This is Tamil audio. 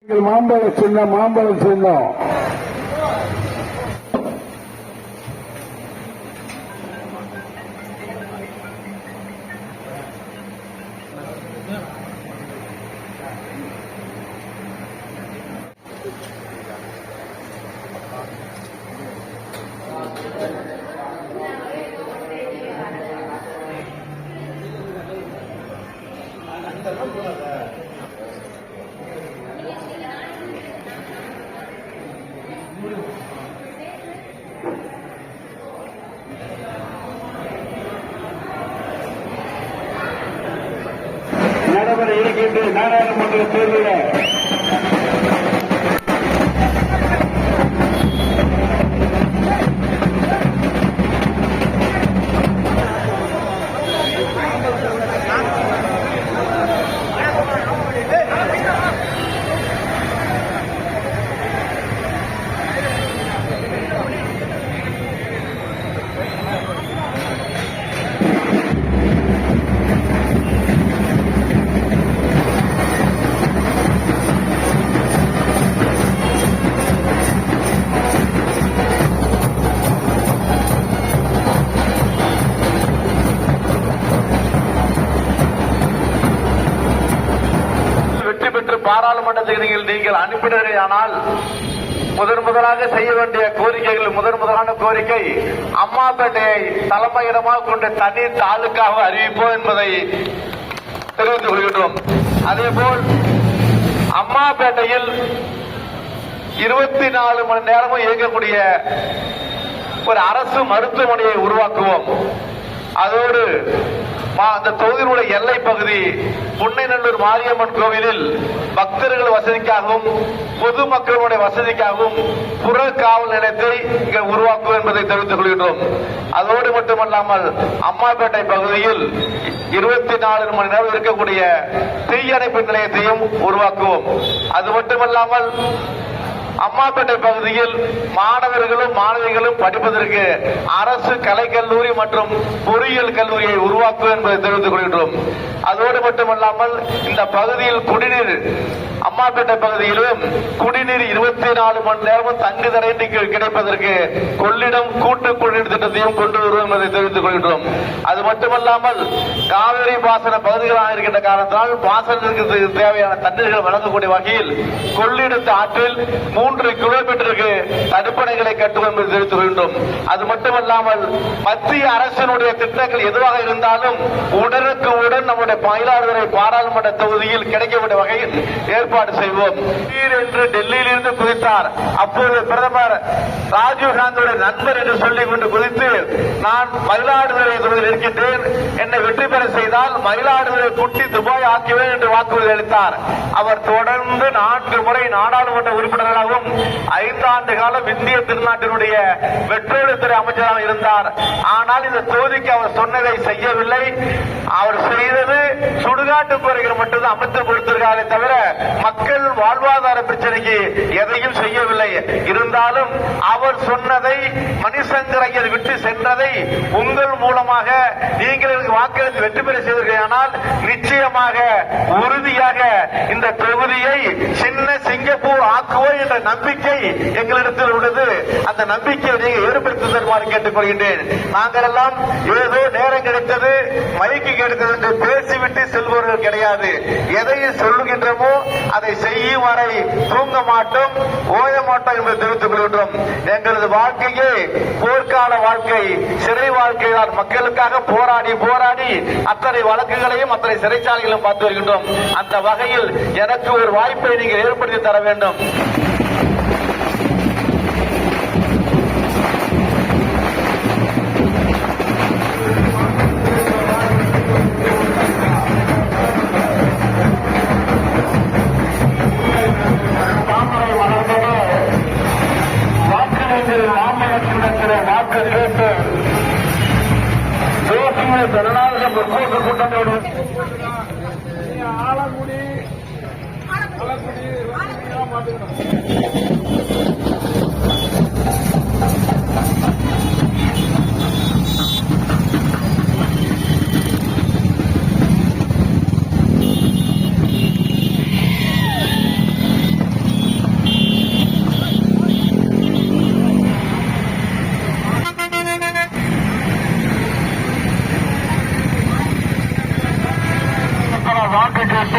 மாம்பழ சின்னம் மாம்பழம் சின்னம் நடைபெற இருக்கின்ற நாடாளுமன்ற தேர்தலில் பாராளுமன்றத்தில் நீங்கள் அனுப்பினரையானால் முதலாக செய்ய வேண்டிய கோரிக்கைகள் முதலான கோரிக்கை அம்மாப்பேட்டையை தலைமையிடமாக கொண்ட தனி தாலுக்காக அறிவிப்போம் என்பதை தெரிவித்துக் கொள்கின்றோம். அதேபோல் அம்மாப்பேட்டையில் 24 மணி நேரமும் இயங்கக்கூடிய ஒரு அரசு மருத்துவமனையை உருவாக்குவோம். அதோடு அந்த தொகுதியினுடைய எல்லை பகுதி புன்னைநல்லூர் மாரியம்மன் கோவிலில் பக்தர்கள் வசதிக்காகவும் பொதுமக்களுடைய வசதிக்காகவும் புற காவல் நிலையத்தை இங்கே உருவாக்குவோம் என்பதை தெரிவித்துக் கொள்கின்றோம். அதோடு மட்டுமல்லாமல் அம்மாப்பேட்டை பகுதியில் 24 மணி நேரம் இருக்கக்கூடிய தீயணைப்பு நிலையத்தையும் உருவாக்குவோம். அது மட்டுமல்லாமல் அம்மாப்பேட்டை பகுதியில் மாணவர்களும் மாணவிகளும் படிப்பதற்கு அரசு கலைக்கல்லூரி மற்றும் பொறியியல் கல்லூரியை உருவாக்குவோம் என்பதை தெரிவித்துக் கொள்கின்றோம். அதோடு மட்டுமல்லாமல் இந்த பகுதியில் குடிநீர் அம்மாப்பேட்டை பகுதியிலும் குடிநீர் 24 மணி நேரமும் தங்குதடையின்றி கிடைப்பதற்கு கொள்ளிடம் கூட்டு குடிநீர் திட்டத்தையும் கொண்டு வருவோம் என்பதை தெரிவித்துக் கொள்கின்றோம். அது மட்டுமல்லாமல் காவிரி பாசன பகுதிகளாக இருக்கின்ற காரணத்தால் பாசனத்திற்கு தேவையான தண்ணீர்கள் வழங்கக்கூடிய வகையில் கொள்ளிடத்து ஆற்றில் 3 கிலோமீட்டருக்கு தடுப்பணைகளை கட்டுவோம் என்று தெரிவித்துக் கொள்கின்றோம். அது மட்டுமல்லாமல் மத்திய அரசினுடைய திட்டங்கள் எதுவாக இருந்தாலும் உடனுக்கு உடன் நம்முடைய மயிலாடுதுறை பாராளுமன்ற தொகுதியில் கிடைக்கக்கூடிய வகையில் ஏற்பாடு செய்வோம். என்று டெல்லியில் இருந்து குதித்தார். அப்போது பிரதமர் ராஜீவ்காந்தியுடைய நண்பர் என்று சொல்லிக் கொண்டு குதித்து நான் மயிலாடுதுறை தொகுதியில் இருக்கின்றேன், என்னை வெற்றி பெற செய்தால் மயிலாடுதுறை குட்டி துபாய் ஆக்குவேன் என்று வாக்குறுதி அளித்தார். அவர் தொடர்ந்து 4 முறை நாடாளுமன்ற உறுப்பினர்களாகவும் 5 ஆண்டு காலம் இந்திய திருநாட்டினுடைய பெட்ரோலியத்துறை அமைச்சராக இருந்தார். ஆனால் இந்த தொகுதிக்கு அவர் சொன்னதை செய்யவில்லை. அவர் செய்தது சுடுகாட்டு குறைகள் மட்டும்தான் அமைத்து கொடுத்திருக்காரே தவிர மக்கள் வாழ்வாதார பிரச்சனைக்கு எதையும் செய்யவில்லை. இருந்தாலும் அவர் சொன்னதை மணிசங்கரையர் விட்டு சென்றதை உங்கள் மூலமாக நீங்கள் வாக்களித்து வெற்றி பெற செய்தீர்களானால் நிச்சயமாக உறுதியாக இந்த தொகுதியை சின்ன சிங்கப்பூர் ஆக்குவோம் என்ற நம்பிக்கை எங்களிடத்தில் உள்ளது. அந்த நம்பிக்கையை நீங்கள் ஏற்படுத்தி தருமாறு கேட்டுக்கொள்கின்றேன். நாங்கள் எல்லாம் ஏதோ நேரம் கிடைத்தது மைக்கு கிடைத்தது என்று பேசிவிட்டு செல்பவர்கள் கிடையாது. எதை சொல்லுகின்றமோ அதை செய்யும் வரை தூங்க மாட்டோம், ஓய மாட்டோம் என்று தெரிவித்துக் கொள்கின்றோம். எங்களது வாழ்க்கையே போர்க்கால வாழ்க்கை, சிறை வாழ்க்கை தான். மக்களுக்காக போராடி போராடி அத்தனை வழக்குகளையும் அத்தனை சிறைச்சாலைகளும் பார்த்து வருகின்றோம். அந்த வகையில் எனக்கு ஒரு வாய்ப்பை நீங்கள் ஏற்படுத்தி தர வேண்டும். வாக்கு கேட்டு தேசிய ஜனநாயக முற்போக்கு கூட்டத்தோடு ஆலங்குடி வாக்கு கேட்டு